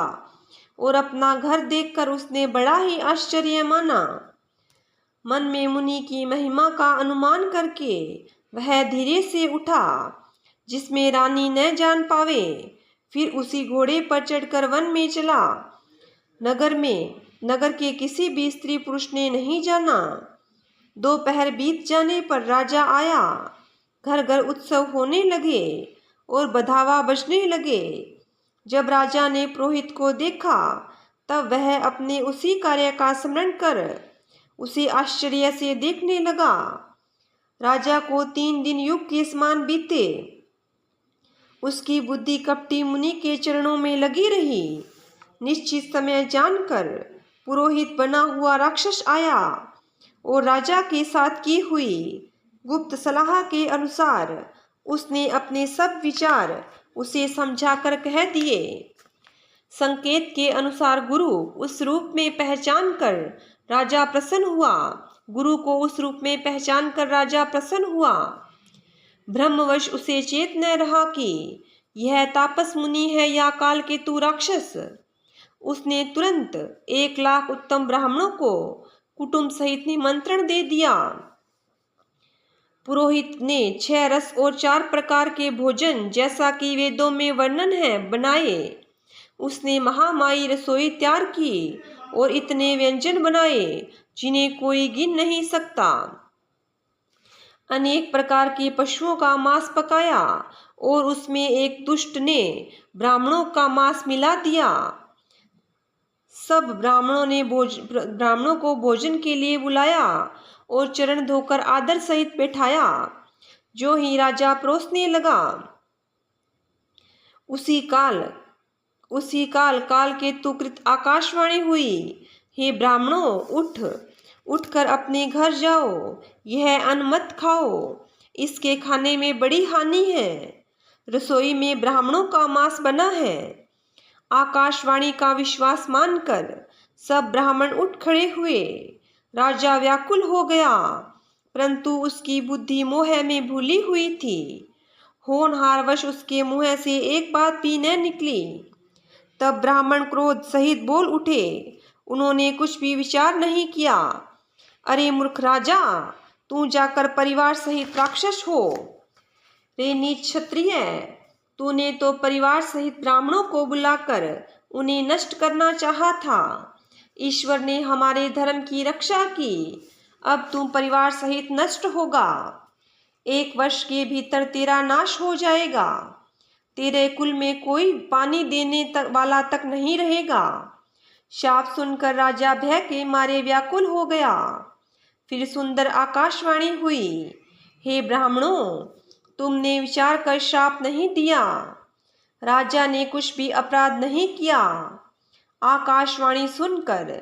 और अपना घर देखकर उसने बड़ा ही आश्चर्य माना। मन में मुनि की महिमा का अनुमान करके वह धीरे से उठा, जिसमें रानी न जान पावे। फिर उसी घोड़े पर चढ़कर वन में चला। नगर के किसी भी स्त्री पुरुष ने नहीं जाना। दोपहर बीत जाने पर राजा आया। घर घर उत्सव होने लगे और बधावा बजने लगे। जब राजा ने पुरोहित को देखा तब वह अपने उसी कार्य का स्मरण कर उसे आश्चर्य से देखने लगा। राजा को 3 दिन युग के समान बीते। उसकी बुद्धि कपटी मुनि के चरणों में लगी रही। निश्चित समय जानकर पुरोहित बना हुआ राक्षस आया और राजा के साथ की हुई गुप्त सलाह के अनुसार उसने अपने सब विचार उसे समझाकर कह दिए। संकेत के अनुसार गुरु उस रूप में पहचान कर राजा प्रसन्न हुआ। गुरु को उस रूप में पहचान कर राजा प्रसन्न हुआ। ब्रह्मवश उसे चेत न रहा कि यह तापस मुनि है या कालकेतु राक्षस। उसने तुरंत 1 लाख उत्तम ब्राह्मणों को कुटुंब सहित निमंत्रण दे दिया। पुरोहित ने 6 रस और 4 प्रकार के भोजन जैसा कि वेदों में वर्णन है बनाए। उसने महामाई रसोई तैयार की और इतने व्यंजन बनाए जिन्हें कोई गिन नहीं सकता। अनेक प्रकार के पशुओं का मांस पकाया और उसमें एक दुष्ट ने ब्राह्मणों का मांस मिला दिया। सब ब्राह्मणों को भोजन के लिए बुलाया और चरण धोकर आदर सहित बैठाया। जो ही राजा परोसने लगा उसी काल केतु कृत आकाशवाणी हुई, हे ब्राह्मणों, उठकर अपने घर जाओ। यह अन्न मत खाओ, इसके खाने में बड़ी हानि है। रसोई में ब्राह्मणों का मांस बना है। आकाशवाणी का विश्वास मानकर सब ब्राह्मण उठ खड़े हुए। राजा व्याकुल हो गया, परंतु उसकी बुद्धि मोह में भूली हुई थी। होनहारवश उसके मुंह से एक बात भी न निकली। तब ब्राह्मण क्रोध सहित बोल उठे। उन्होंने कुछ भी विचार नहीं किया। अरे मूर्ख राजा, तू जाकर परिवार सहित राक्षस हो। रे नीच क्षत्रिय, तूने तो परिवार सहित ब्राह्मणों को बुलाकर उन्हें नष्ट करना चाहा था। ईश्वर ने हमारे धर्म की रक्षा की, अब तू परिवार सहित नष्ट होगा। 1 वर्ष के भीतर तेरा नाश हो जाएगा। तेरे कुल में कोई पानी देने वाला तक नहीं रहेगा। शाप सुनकर राजा भय के मारे व्याकुल हो गया। फिर सुंदर आकाशवाणी हुई, हे ब्राह्मणों, तुमने विचार कर शाप नहीं दिया। राजा ने कुछ भी अपराध नहीं किया। आकाशवाणी सुनकर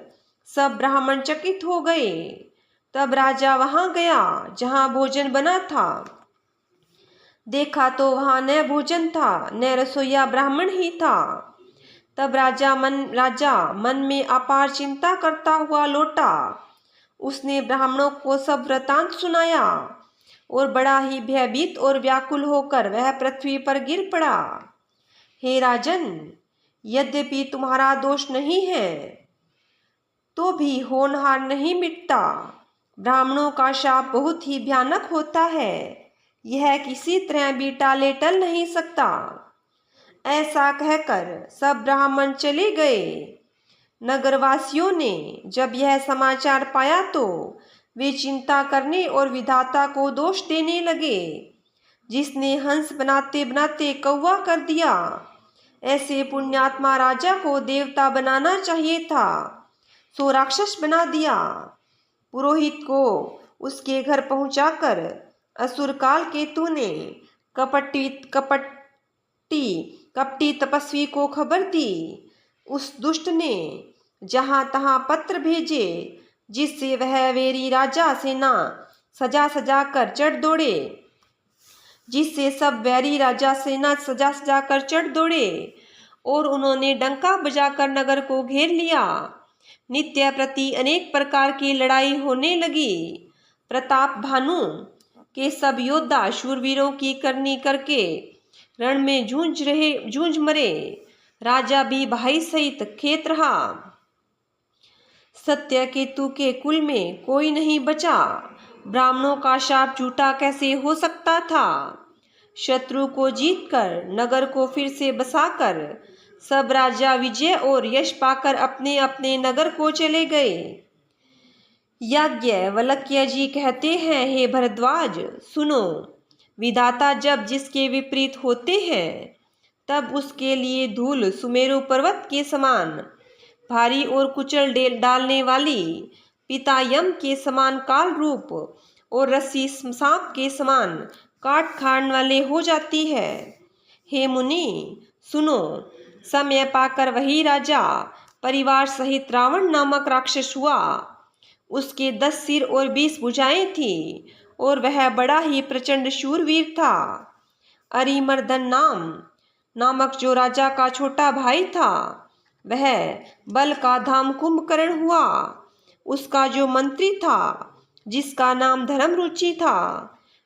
सब ब्राह्मण चकित हो गए। तब राजा वहां गया जहां भोजन बना था। देखा तो वहां न भोजन था न रसोइया ब्राह्मण ही था। तब राजा मन में अपार चिंता करता हुआ लौटा। उसने ब्राह्मणों को सब वृतांत सुनाया और बड़ा ही भयभीत और व्याकुल होकर वह पृथ्वी पर गिर पड़ा। हे राजन, यद्यपि तुम्हारा दोष नहीं है तो भी होनहार नहीं मिटता। ब्राह्मणों का शाप बहुत ही भयानक होता है। यह किसी तरह भी टाले टल नहीं सकता। ऐसा कहकर सब ब्राह्मण चले गए। नगरवासियों ने जब यह समाचार पाया तो वे चिंता करने और विधाता को दोष देने लगे, जिसने हंस बनाते बनाते कौवा कर दिया। ऐसे पुण्यात्मा राजा को देवता बनाना चाहिए था, सो राक्षस बना दिया। पुरोहित को उसके घर पहुंचाकर असुर काल केतु ने कपटी तपस्वी को खबर दी। उस दुष्ट ने जहां तहां पत्र भेजे, जिससे वह वेरी राजा सेना सजा कर चढ़ दौड़े और उन्होंने डंका बजाकर नगर को घेर लिया। नित्य प्रति अनेक प्रकार की लड़ाई होने लगी। प्रताप भानु के सब योद्धा शूरवीरों की करनी करके रण में जूझ मरे। राजा भी भाई सहित खेत रहा। सत्य केतु के कुल में कोई नहीं बचा। ब्राह्मणों का शाप झूठा कैसे हो सकता था? शत्रु को जीतकर नगर को फिर से बसाकर सब राजा विजय और यश पाकर अपने अपने नगर को चले गए। याज्ञवल्क्य जी कहते हैं, हे भरद्वाज सुनो, विधाता जब जिसके विपरीत होते हैं तब उसके लिए धूल सुमेरु पर्वत के समान भारी और कुचल डालने वाली, पिता यम के समान काल रूप और रस्सी सांप के समान काट खाने वाले हो जाती है। हे मुनि सुनो, समय पाकर वही राजा परिवार सहित रावण नामक राक्षस हुआ। उसके 10 सिर और 20 भुजाएं थी और वह बड़ा ही प्रचंड शूरवीर था। अरिमर्दन नामक जो राजा का छोटा भाई था वह बल का धाम कुंभकर्ण हुआ। उसका जो मंत्री था जिसका नाम धर्मरुचि था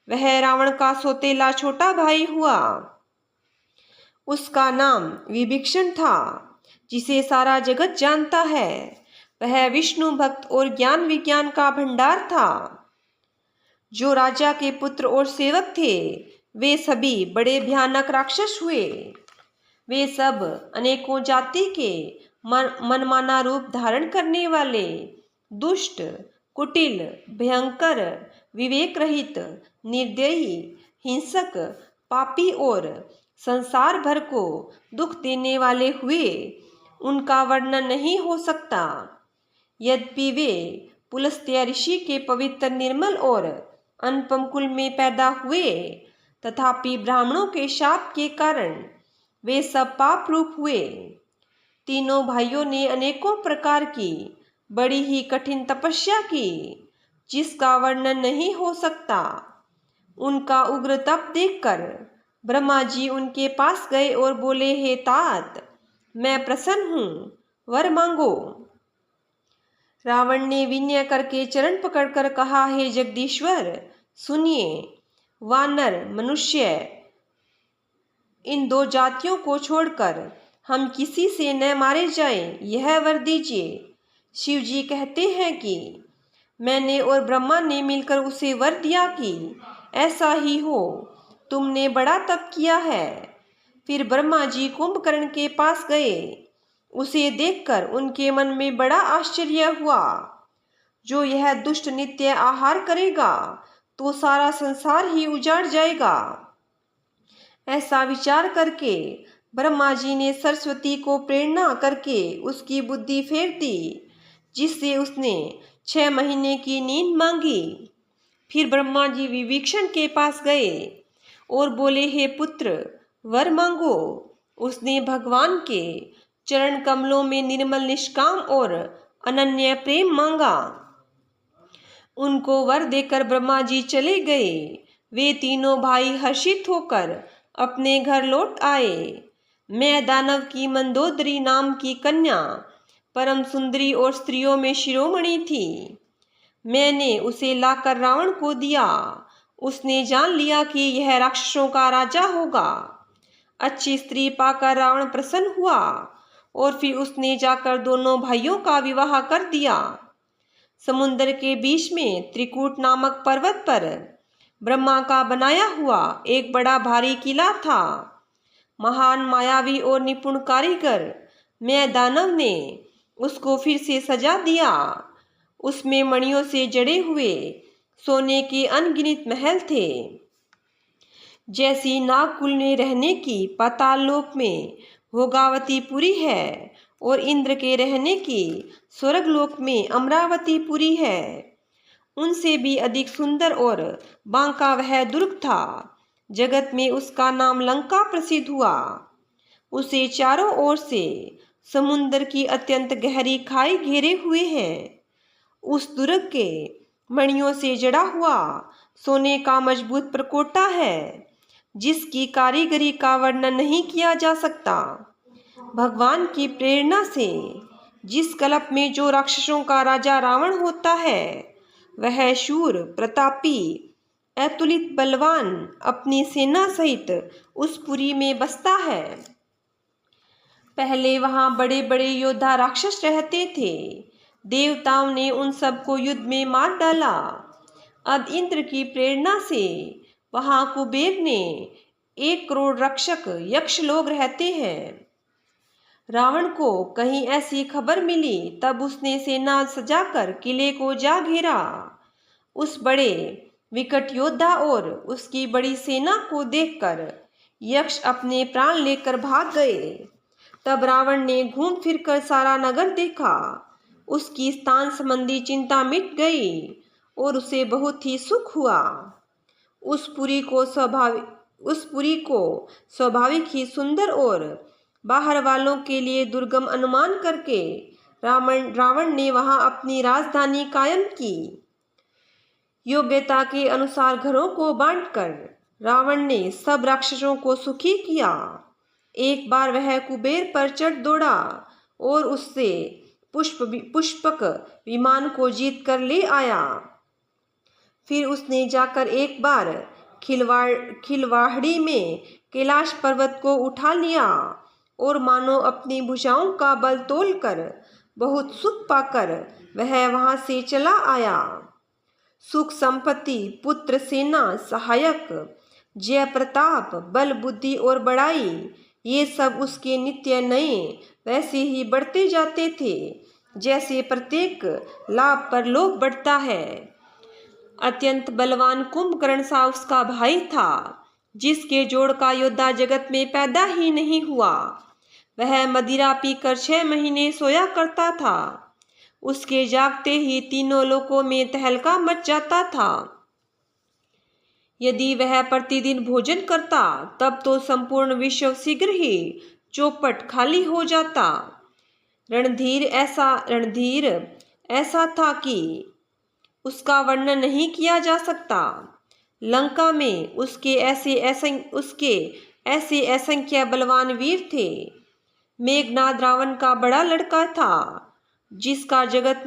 वह रावण का सौतेला छोटा भाई हुआ। उसका नाम विभीषण था जिसे सारा जगत जानता है। वह विष्णु भक्त और ज्ञान विज्ञान का भंडार था। जो राजा के पुत्र और सेवक थे वे सभी बड़े भयानक राक्षस हुए। वे सब अनेकों जाति के मनमाना रूप धारण करने वाले, दुष्ट, कुटिल, भयंकर, विवेक रहित, निर्दयी, हिंसक, पापी और संसार भर को दुख देने वाले हुए। उनका वर्णन नहीं हो सकता। यद्यपि वे पुलस्त्य ऋषि के पवित्र, निर्मल और अनुपम कुल में पैदा हुए, तथापि ब्राह्मणों के शाप के कारण वे सब पाप रूप हुए। तीनों भाइयों ने अनेकों प्रकार की बड़ी ही कठिन तपस्या की जिसका वर्णन नहीं हो सकता। उनका उग्र तप देखकर ब्रह्मा जी उनके पास गए और बोले, हे तात, मैं प्रसन्न हूँ, वर मांगो। रावण ने विनय करके चरण पकड़कर कहा, हे जगदीश्वर सुनिए, वानर, मनुष्य इन 2 जातियों को छोड़कर हम किसी से न मारे जाएं, यह वर दीजिए। शिव जी कहते हैं कि मैंने और ब्रह्मा ने मिलकर उसे वर दिया कि ऐसा ही हो। तुमने बड़ा तप किया है। फिर ब्रह्मा जी कुंभकर्ण के पास गए। उसे देखकर उनके मन में बड़ा आश्चर्य हुआ। जो यह दुष्ट नित्य आहार करेगा तो सारा संसार ही उजाड़ जाएगा। ऐसा विचार करके ब्रह्मा जी ने सरस्वती को प्रेरणा करके उसकी बुद्धि फेर दी, जिससे उसने 6 महीने की नींद मांगी। फिर ब्रह्मा जी विभीषण के पास गए और बोले, हे पुत्र, वर मांगो। उसने भगवान के चरण कमलों में निर्मल, निष्काम और अनन्य प्रेम मांगा। उनको वर देकर ब्रह्मा जी चले गए। वे तीनों भाई हर्षित होकर अपने घर लौट आए। मैं दानव की मंदोदरी नाम की कन्या परम सुंदरी और स्त्रियों में शिरोमणि थी। मैंने उसे लाकर रावण को दिया। उसने जान लिया कि यह राक्षसों का राजा होगा। अच्छी स्त्री पाकर रावण प्रसन्न हुआ और फिर उसने जाकर दोनों भाइयों का विवाह कर दिया। समुद्र के बीच में त्रिकूट नामक पर्वत पर ब्रह्मा का बनाया हुआ एक बड़ा भारी किला था। महान, मायावी और निपुण कारीगर मैं दानव ने उसको फिर से सजा दिया। उसमें मणियों से जड़े हुए सोने के अनगिनत महल थे। जैसी नागकुल में रहने की पाताल लोक में भोगावतीपुरी है और इंद्र के रहने की स्वर्गलोक में अमरावतीपुरी है, उनसे भी अधिक सुंदर और बांका वह दुर्ग था। जगत में उसका नाम लंका प्रसिद्ध हुआ। उसे चारों ओर से समुद्र की अत्यंत गहरी खाई घेरे हुए हैं। उस दुर्ग के मणियों से जड़ा हुआ सोने का मजबूत प्रकोटा है, जिसकी कारीगरी का वर्णन नहीं किया जा सकता। भगवान की प्रेरणा से जिस कल्प में जो राक्षसों का राजा रावण होता है वह शूर, प्रतापी, अतुलित बलवान अपनी सेना सहित उस पुरी में बसता है। पहले वहां बड़े बड़े योद्धा राक्षस रहते थे। देवताओं ने उन सबको युद्ध में मार डाला। अब इंद्र की प्रेरणा से वहां कुबेर ने 1 करोड़ रक्षक यक्ष लोग रहते हैं। रावण को कहीं ऐसी खबर मिली, तब उसने सेना सजाकर किले को जा घेरा। उस बड़े विकट योद्धा और उसकी बड़ी सेना को देखकर यक्ष अपने प्राण लेकर भाग गए। तब रावण ने घूम फिरकर सारा नगर देखा। उसकी स्थान संबंधी चिंता मिट गई और उसे बहुत ही सुख हुआ। उस पुरी को स्वाभाविक ही सुंदर और बाहर वालों के लिए दुर्गम अनुमान करके रावण ने वहां अपनी राजधानी कायम की। योग्यता के अनुसार घरों को बांटकर रावण ने सब राक्षसों को सुखी किया। एक बार वह कुबेर पर चढ़ दौड़ा और उससे पुष्पक विमान को जीत कर ले आया। फिर उसने जाकर एक बार खिलवाड़ी में कैलाश पर्वत को उठा लिया और मानो अपनी भुजाओं का बल तोलकर बहुत सुख पाकर वह वहां से चला आया। सुख संपत्ति, पुत्र, सेना, सहायक, जय प्रताप, बल, बुद्धि और बड़ाई, ये सब उसके नित्य नए वैसे ही बढ़ते जाते थे जैसे प्रत्येक लाभ पर लोभ बढ़ता है। अत्यंत बलवान कुंभकर्ण सा उसका भाई था, जिसके जोड़ का योद्धा जगत में पैदा ही नहीं हुआ। वह मदिरा पीकर 6 महीने सोया करता था। उसके जागते ही तीनों लोकों में तहलका मच जाता था। यदि वह प्रतिदिन भोजन करता तब तो संपूर्ण विश्व शीघ्र ही चौपट खाली हो जाता। रणधीर ऐसा था कि उसका वर्णन नहीं किया जा सकता। लंका में उसके ऐसे असंख्य बलवान वीर थे। मेघनाद रावण का बड़ा लड़का था, जिसका जगत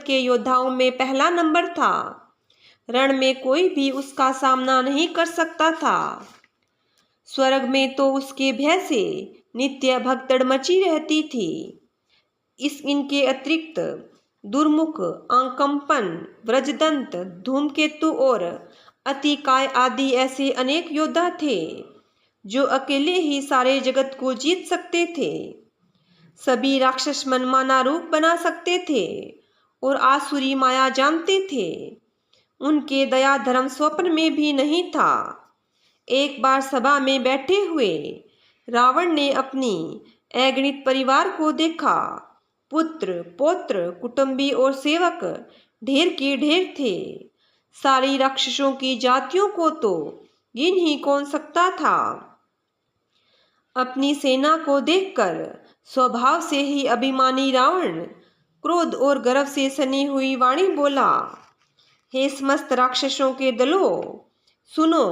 के योद्धाओं में पहला नंबर था। रण में कोई भी उसका सामना नहीं कर सकता था। स्वर्ग में तो उसके भय से नित्य भगदड़ मची रहती थी। इनके अतिरिक्त दुर्मुख, आकंपन, व्रजदंत, धूमकेतु और अतिकाय आदि ऐसे अनेक योद्धा थे जो अकेले ही सारे जगत को जीत सकते थे। सभी राक्षस मनमाना रूप बना सकते थे और आसुरी माया जानते थे। उनके दया धर्म स्वप्न में भी नहीं था। एक बार सभा में बैठे हुए रावण ने अपनी अगणित परिवार को देखा। पुत्र, पौत्र, कुटुंबी और सेवक ढेर के ढेर थे। सारी राक्षसों की जातियों को तो गिन ही कौन सकता था। अपनी सेना को देखकर स्वभाव से ही अभिमानी रावण क्रोध और गर्व से सनी हुई वाणी बोला, हे समस्त राक्षसों के दलों, सुनो,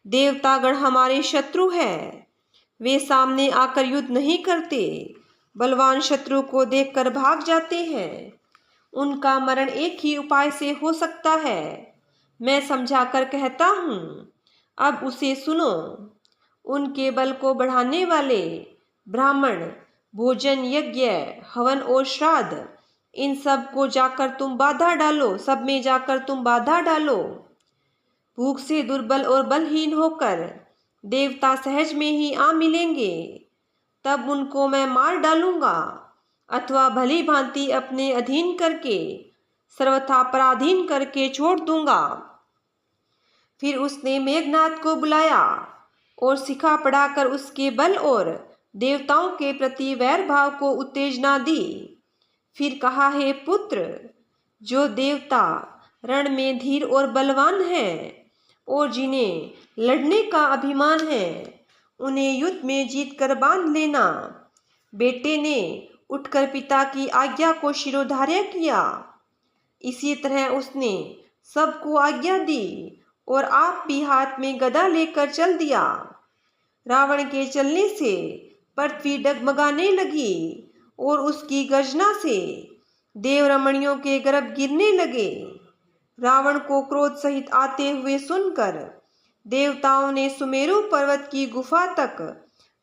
देवतागण हमारे शत्रु हैं। वे सामने आकर युद्ध नहीं करते, बलवान शत्रु को देखकर भाग जाते हैं। उनका मरण एक ही उपाय से हो सकता है। मैं समझाकर कहता हूँ, अब उसे सुनो। उनके बल को बढ़ाने वाले ब्राह्मण, भोजन, यज्ञ, हवन और श्राद्ध, इन सब को जाकर तुम बाधा डालो, सब में जाकर तुम बाधा डालो। भूख से दुर्बल और बलहीन होकर देवता सहज में ही आ मिलेंगे, तब उनको मैं मार डालूंगा अथवा भली भांति अपने अधीन करके सर्वथा पराधीन करके छोड़ दूंगा। फिर उसने मेघनाद को बुलाया और शिखा पढ़ाकर उसके बल और देवताओं के प्रति वैर भाव को उत्तेजना दी। फिर कहा, हे पुत्र, जो देवता रण में धीर और बलवान हैं और जिन्हें लड़ने का अभिमान है, उन्हें युद्ध में जीत कर बांध लेना। बेटे ने उठकर पिता की आज्ञा को शिरोधार्य किया। इसी तरह उसने सबको आज्ञा दी और आप भी हाथ में गदा लेकर चल दिया। रावण के चलने से पृथ्वी डगमगाने लगी और उसकी गर्जना से देवरमणियों के गर्भ गिरने लगे। रावण को क्रोध सहित आते हुए सुनकर देवताओं ने सुमेरु पर्वत की गुफा तक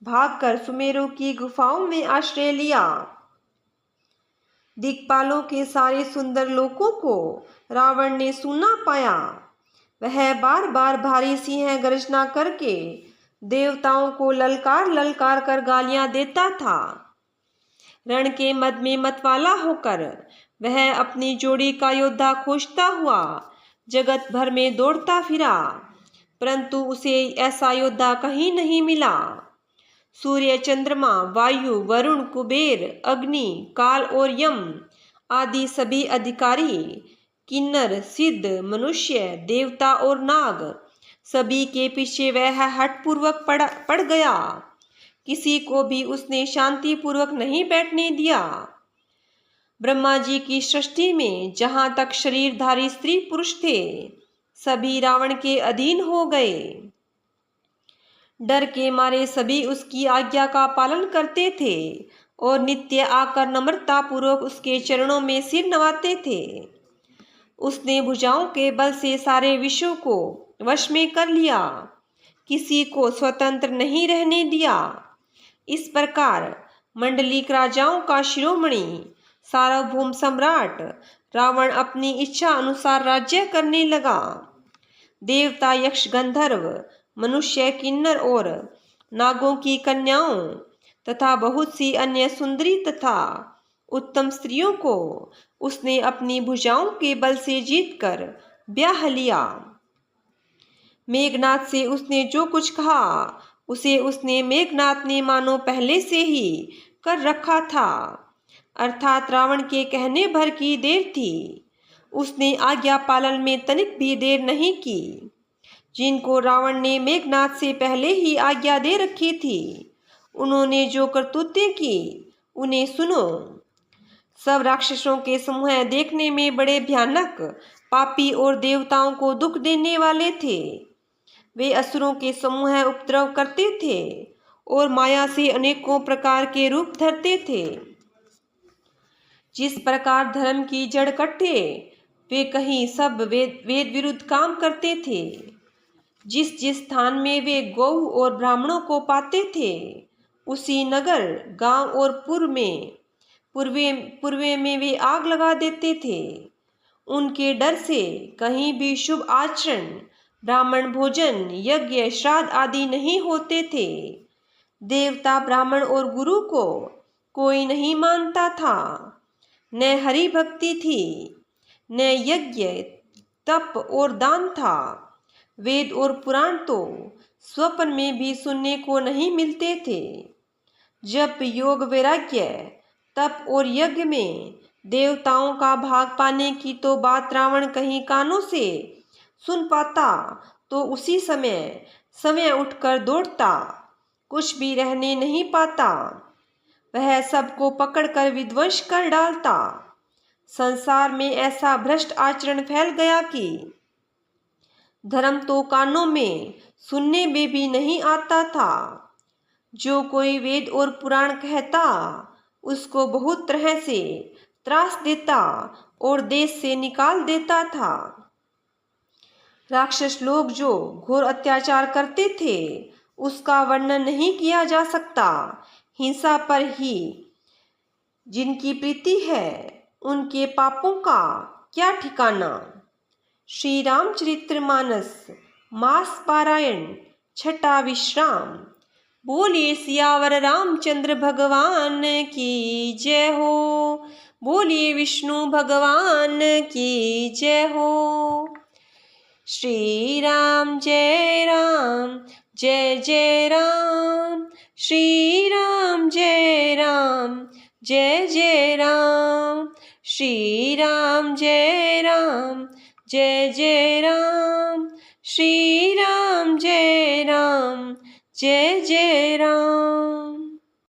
भागकर सुमेरु की गुफाओं में आश्रय लिया। दिक्पालों के सारे सुंदर लोकों को रावण ने सूना पाया। वह बार बार भारी सिंह गर्जना करके देवताओं को ललकार ललकार कर गालियां देता था। रण के मद में मतवाला होकर वह अपनी जोड़ी का योद्धा खोजता हुआ जगत भर में दौड़ता फिरा, परंतु उसे ऐसा योद्धा कहीं नहीं मिला। सूर्य, चंद्रमा, वायु, वरुण, कुबेर, अग्नि, काल और यम आदि सभी अधिकारी, किन्नर, सिद्ध, मनुष्य, देवता और नाग, सभी के पीछे वह हठपूर्वक पड़ गया। किसी को भी उसने शांति पूर्वक नहीं बैठने दिया। ब्रह्मा जी की सृष्टि में जहां तक शरीरधारी स्त्री पुरुष थे, सभी रावण के अधीन हो गए। डर के मारे सभी उसकी आज्ञा का पालन करते थे और नित्य आकर नम्रता पूर्वक उसके चरणों में सिर नवाते थे। उसने भुजाओं के बल से सारे विश्व को वश में कर लिया, किसी को स्वतंत्र नहीं रहने दिया। इस प्रकार मंडलिक राजाओं का शिरोमणि सार्वभौम सम्राट रावण अपनी इच्छा अनुसार राज्य करने लगा। देवता, यक्ष, गंधर्व, मनुष्य, किन्नर और नागों की कन्याओं तथा बहुत सी अन्य सुंदरी तथा उत्तम स्त्रियों को उसने अपनी भुजाओं के बल से जीतकर ब्याह लिया। मेघनाथ से उसने जो कुछ कहा उसे उसने मेघनाथ ने मानो पहले से ही कर रखा था, अर्थात रावण के कहने भर की देर थी। उसने आज्ञा पालन में तनिक भी देर नहीं की। जिनको रावण ने मेघनाथ से पहले ही आज्ञा दे रखी थी, उन्होंने जो करतूतें की उन्हें सुनो। सब राक्षसों के समूह देखने में बड़े भयानक, पापी और देवताओं को दुख देने वाले थे। वे असुरों के समूह उपद्रव करते थे और माया से अनेकों प्रकार के रूप धरते थे। जिस प्रकार धर्म की जड़ कट्टे, वे कहीं सब वेद विरुद्ध काम करते थे। जिस जिस स्थान में वे गौ और ब्राह्मणों को पाते थे, उसी नगर, गांव और पूर्वे में वे आग लगा देते थे। उनके डर से कहीं भी शुभ आचरण, ब्राह्मण भोजन, यज्ञ, श्राद्ध आदि नहीं होते थे। देवता, ब्राह्मण और गुरु को कोई नहीं मानता था। न हरि भक्ति थी, न यज्ञ, तप और दान था। वेद और पुराण तो स्वप्न में भी सुनने को नहीं मिलते थे। जब योग, वैराग्य, तप और यज्ञ में देवताओं का भाग पाने की तो बात रावण कहीं कानों से सुन पाता तो उसी समय उठकर दौड़ता, कुछ भी रहने नहीं पाता। वह सबको पकड़कर विध्वंस कर डालता। संसार में ऐसा भ्रष्ट आचरण फैल गया कि धर्म तो कानों में सुनने में भी नहीं आता था। जो कोई वेद और पुराण कहता, उसको बहुत तरह से त्रास देता और देश से निकाल देता था। राक्षस लोग जो घोर अत्याचार करते थे, उसका वर्णन नहीं किया जा सकता। हिंसा पर ही जिनकी प्रीति है, उनके पापों का क्या ठिकाना। श्री रामचरितमानस मास पारायण छठा विश्राम। बोलिए सियावर रामचंद्र भगवान की जय हो। बोलिए विष्णु भगवान की जय हो। श्री राम जय राम, जय जय राम। श्री राम जय राम, जय जय राम। श्री राम जय राम, जय जय राम। श्री राम जय राम, जय जय राम।